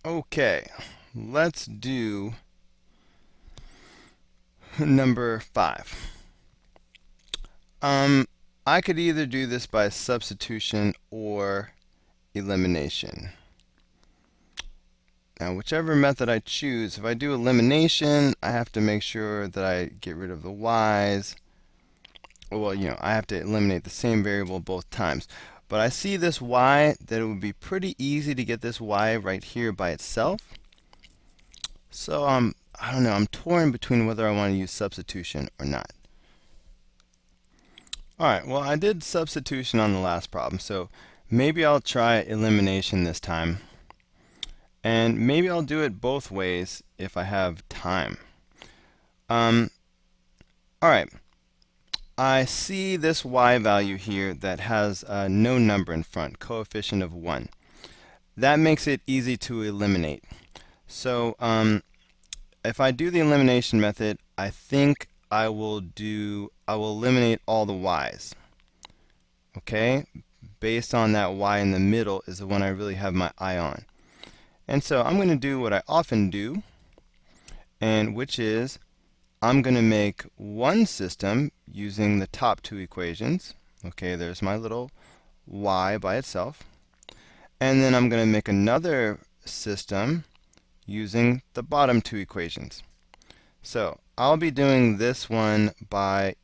Okay, let's do number 5. Um, I could either do this by substitution or elimination. Now, whichever method I choose, if I do elimination, I have to make sure that I get rid of the y's. Well, I have to eliminate the same variable both times. But I see this y, that it would be pretty easy to get this y right here by itself. So I don't know, I'm torn between whether I want to use substitution or not. Alright, well, I did substitution on the last problem, so maybe I'll try elimination this time. And maybe I'll do it both ways if I have time. Alright, I see this y value here that has no number in front, coefficient of 1. That makes it easy to eliminate. So if I do the elimination method, I think I will eliminate all the y's. Okay? Based on that y in the middle is the one I really have my eye on. And so I'm going to do what I often do, and which is I'm going to make one system using the top two equations. Okay, there's my little y by itself. And then I'm going to make another system using the bottom two equations. So I'll be doing this one by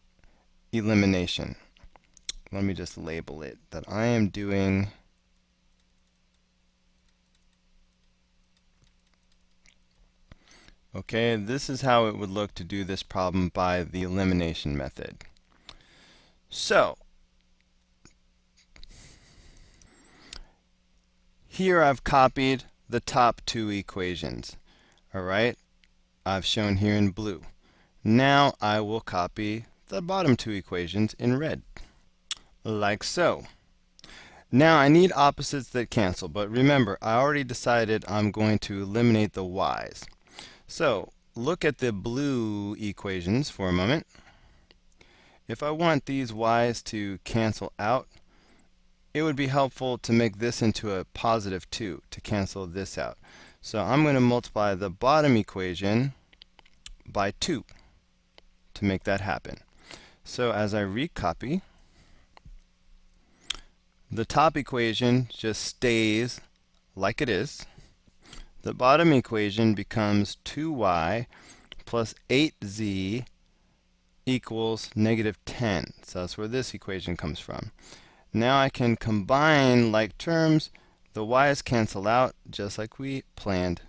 elimination. Let me just label it that I am doing Okay, this is how it would look to do this problem by the elimination method. So, here I've copied the top two equations. Alright, I've shown here in blue. Now I will copy the bottom two equations in red, like so. Now I need opposites that cancel, but remember, I already decided I'm going to eliminate the y's. So, look at the blue equations for a moment. If I want these y's to cancel out, it would be helpful to make this into a positive 2 to cancel this out. So I'm going to multiply the bottom equation by 2 to make that happen. So as I recopy, the top equation just stays like it is. The bottom equation becomes 2y plus 8z equals negative 10. So that's where this equation comes from. Now I can combine like terms. The y's cancel out just like we planned.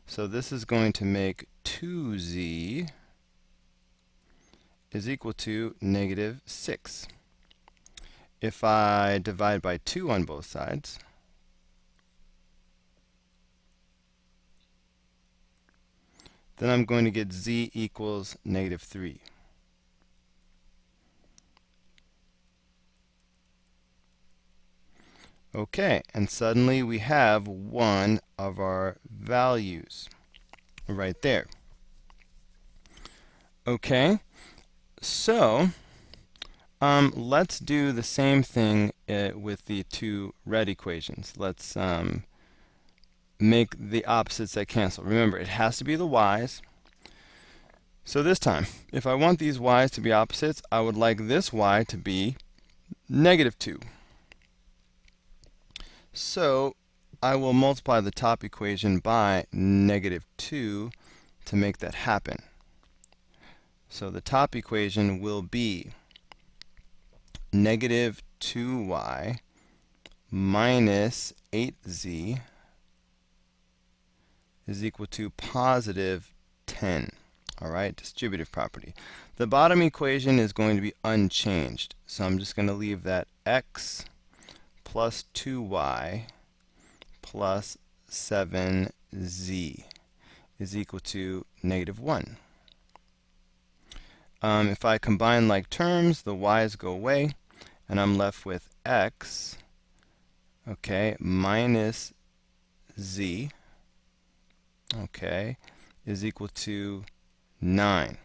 So this is going to make 2z is equal to negative 6. If I divide by 2 on both sides, then I'm going to get z equals negative 3. Okay, and suddenly we have one of our values right there. Okay, so let's do the same thing with the two red equations. Let's make the opposites that cancel. Remember, it has to be the y's. So this time, if I want these y's to be opposites, I would like this y to be negative 2. So I will multiply the top equation by negative 2 to make that happen. So the top equation will be negative 2y minus 8z is equal to positive 10. Alright, distributive property. The bottom equation is going to be unchanged. So I'm just going to leave that x plus 2y plus 7z is equal to negative 1. If I combine like terms, the y's go away, and I'm left with x, okay, minus z, okay, is equal to 9.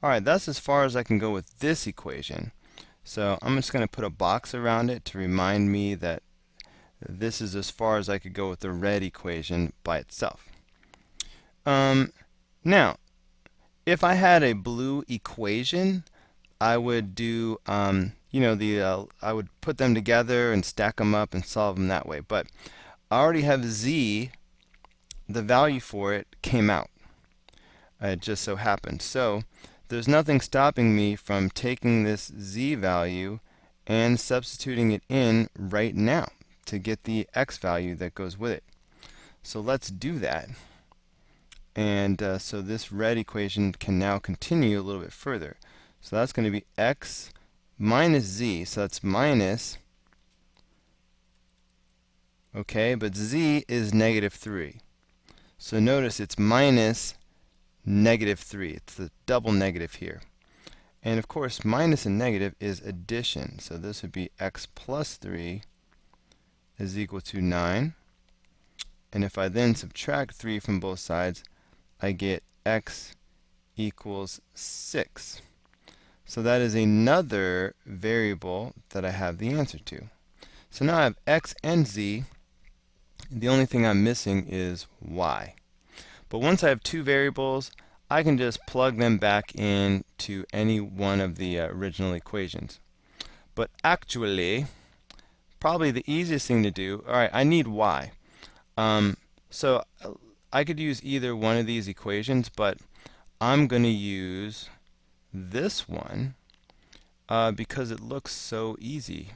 Alright, that's as far as I can go with this equation. So I'm just going to put a box around it to remind me that this is as far as I could go with the red equation by itself. Now, if I had a blue equation, I would do, I would put them together and stack them up and solve them that way. But I already have z, the value for it came out. It just so happened. So there's nothing stopping me from taking this z value and substituting it in right now to get the x value that goes with it. So let's do that. And so this red equation can now continue a little bit further. So that's going to be x minus z. So that's minus, okay, but z is -3. So notice it's minus -3. It's the double negative here. And of course, minus and negative is addition. So this would be x plus 3 is equal to 9. And if I then subtract 3 from both sides, I get x equals 6. So that is another variable that I have the answer to. So now I have x and z. The only thing I'm missing is y. But once I have two variables, I can just plug them back into any one of the original equations. But actually, probably the easiest thing to do, all right, I need y. So I could use either one of these equations, but I'm going to use this one because it looks so easy.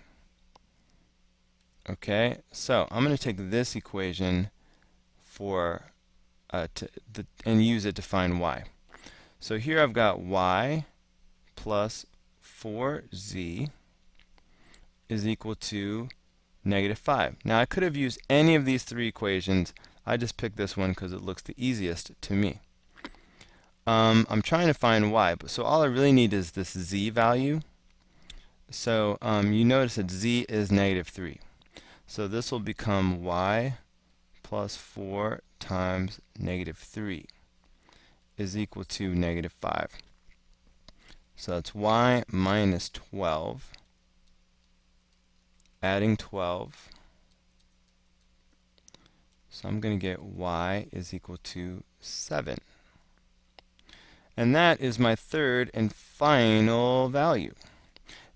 Okay, so I'm going to take this equation for and use it to find y. So here I've got y plus 4z is equal to -5. Now I could have used any of these three equations. I just picked this one because it looks the easiest to me. I'm trying to find y, but so all I really need is this z value. So you notice that z is -3. So this will become y plus 4 times -3 is equal to -5. So that's y minus 12, adding 12. So I'm going to get y is equal to 7. And that is my third and final value.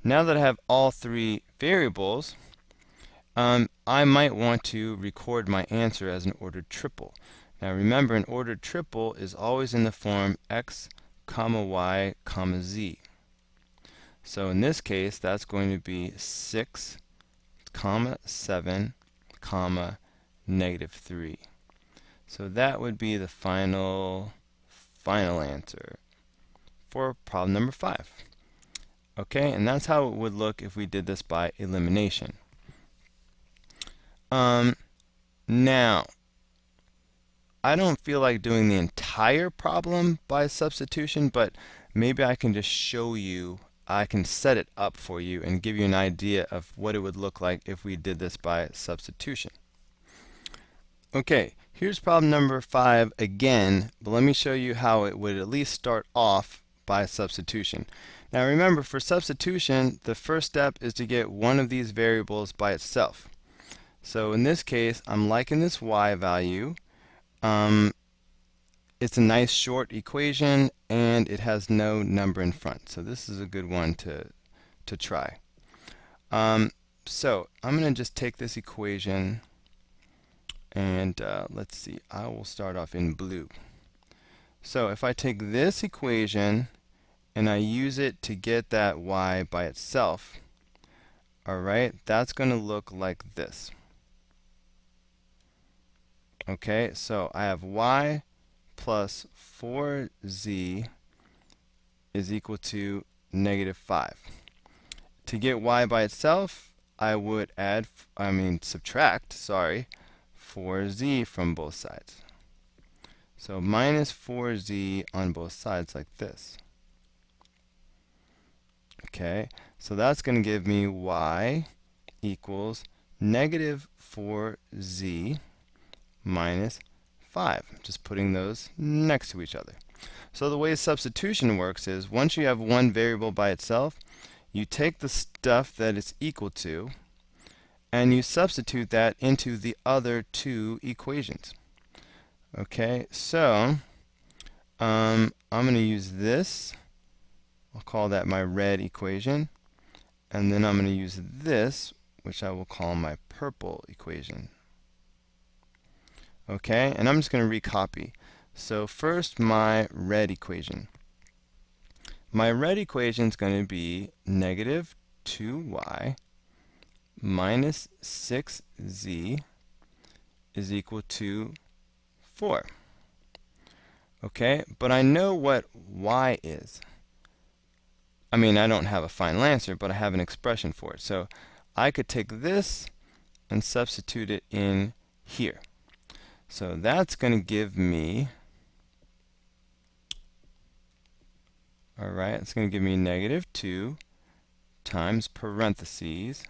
Now that I have all three variables, I might want to record my answer as an ordered triple. Now remember, an ordered triple is always in the form x, comma y, comma z. So in this case, that's going to be 6, comma 7, comma -3. So that would be the final answer for problem number 5. Okay, and that's how it would look if we did this by elimination. Now, I don't feel like doing the entire problem by substitution, but maybe I can just show you, I can set it up for you and give you an idea of what it would look like if we did this by substitution. Okay, here's problem number 5 again, but let me show you how it would at least start off by substitution. Now remember, for substitution, the first step is to get one of these variables by itself. So in this case, I'm liking this y value. It's a nice short equation and it has no number in front. So this is a good one to try. So I'm going to just take this equation and let's see, I will start off in blue. So if I take this equation and I use it to get that y by itself, alright, that's going to look like this. Okay, so I have y plus 4z is equal to -5. To get y by itself, I would subtract 4z from both sides. So minus 4z on both sides like this. Okay, so that's going to give me y equals -4z minus 5. Just putting those next to each other. So the way substitution works is once you have one variable by itself, you take the stuff that it's equal to and you substitute that into the other two equations. Okay, so I'm going to use this. I'll call that my red equation. And then I'm going to use this, which I will call my purple equation. Okay, and I'm just going to recopy. So first, my red equation. My red equation is going to be negative 2y minus 6z is equal to 4. Okay, but I know what y is. I mean, I don't have a final answer, but I have an expression for it. So I could take this and substitute it in here. So that's going to give me, it's going to give me negative 2 times parentheses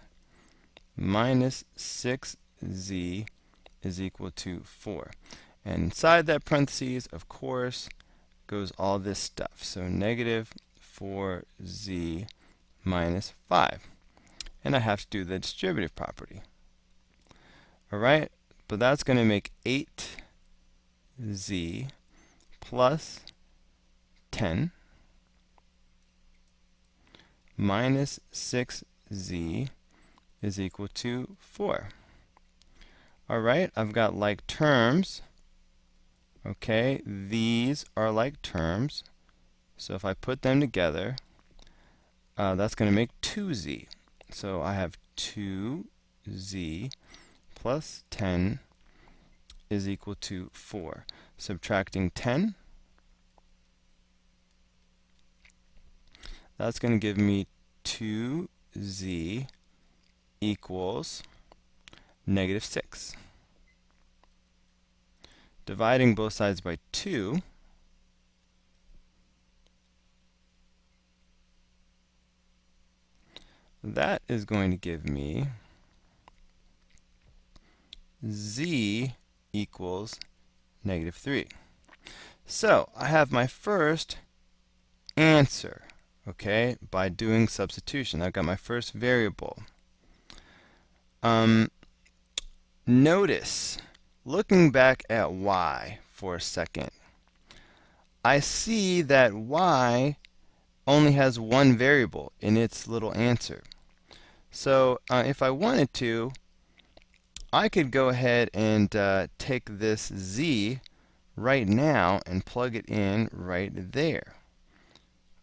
minus 6z is equal to 4. And inside that parentheses, of course, goes all this stuff. So negative 4z minus 5. And I have to do the distributive property. Alright, but that's going to make 8z plus 10 minus 6z is equal to 4. Alright, I've got like terms. Okay, these are like terms. So if I put them together, that's going to make 2z. So I have 2z plus 10 is equal to 4. Subtracting 10, that's going to give me 2z equals negative 6. Dividing both sides by 2, that is going to give me z equals negative 3. So I have my first answer, okay, by doing substitution. I've got my first variable. Notice, looking back at y for a second, I see that y only has one variable in its little answer. So if I wanted to, I could go ahead and take this z right now and plug it in right there.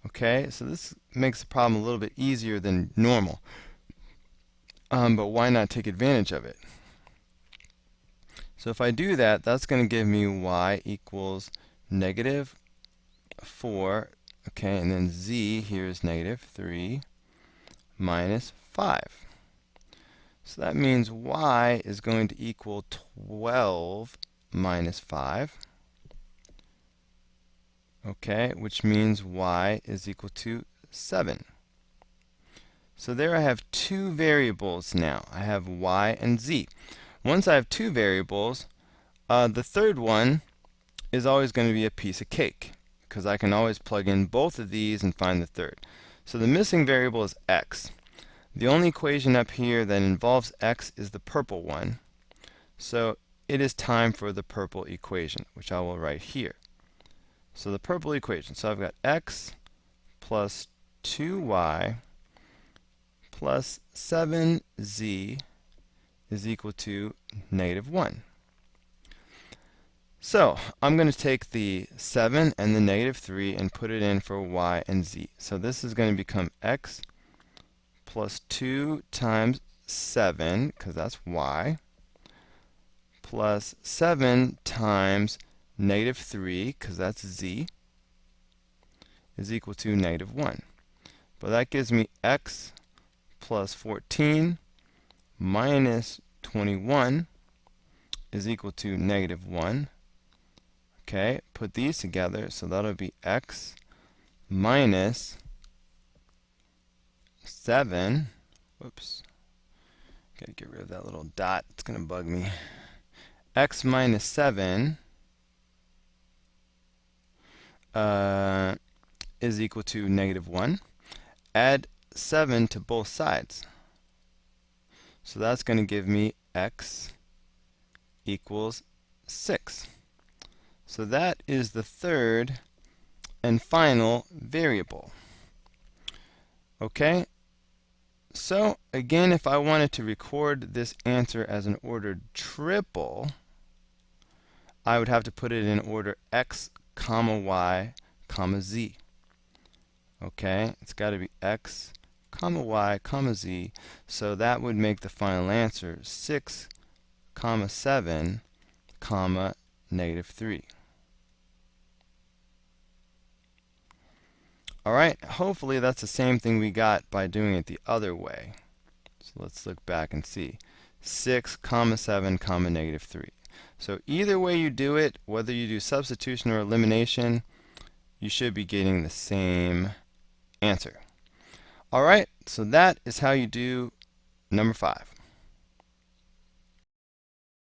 Okay, so this makes the problem a little bit easier than normal. But why not take advantage of it? So if I do that, that's going to give me y equals negative 4, okay, and then z here is negative 3 minus 5. So that means y is going to equal 12 minus 5, okay, which means y is equal to 7. So there I have two variables now. I have y and z. Once I have two variables, the third one is always going to be a piece of cake, because I can always plug in both of these and find the third. So the missing variable is x. The only equation up here that involves x is the purple one. So it is time for the purple equation, which I will write here. So the purple equation. So I've got x plus 2y plus 7z is equal to negative 1. So I'm going to take the 7 and the negative 3 and put it in for y and z. So this is going to become x plus 2 times 7, because that's y, plus 7 times negative 3, because that's z, is equal to negative 1. But that gives me x plus 14 minus 21 is equal to negative 1. Okay, put these together, so that'll be x minus 7. Whoops. Gotta get rid of that little dot. It's going to bug me. X minus 7 is equal to negative 1. Add 7 to both sides. So that's going to give me x equals 6. So that is the third and final variable. Okay? So again, if I wanted to record this answer as an ordered triple, I would have to put it in order x, comma, y, comma, z. Okay? It's got to be x, comma, y, comma, z. So that would make the final answer 6, comma, 7, comma, negative 3. Alright, hopefully that's the same thing we got by doing it the other way. So let's look back and see. 6, comma, 7, comma, negative 3. So either way you do it, whether you do substitution or elimination, you should be getting the same answer. Alright, so that is how you do number 5.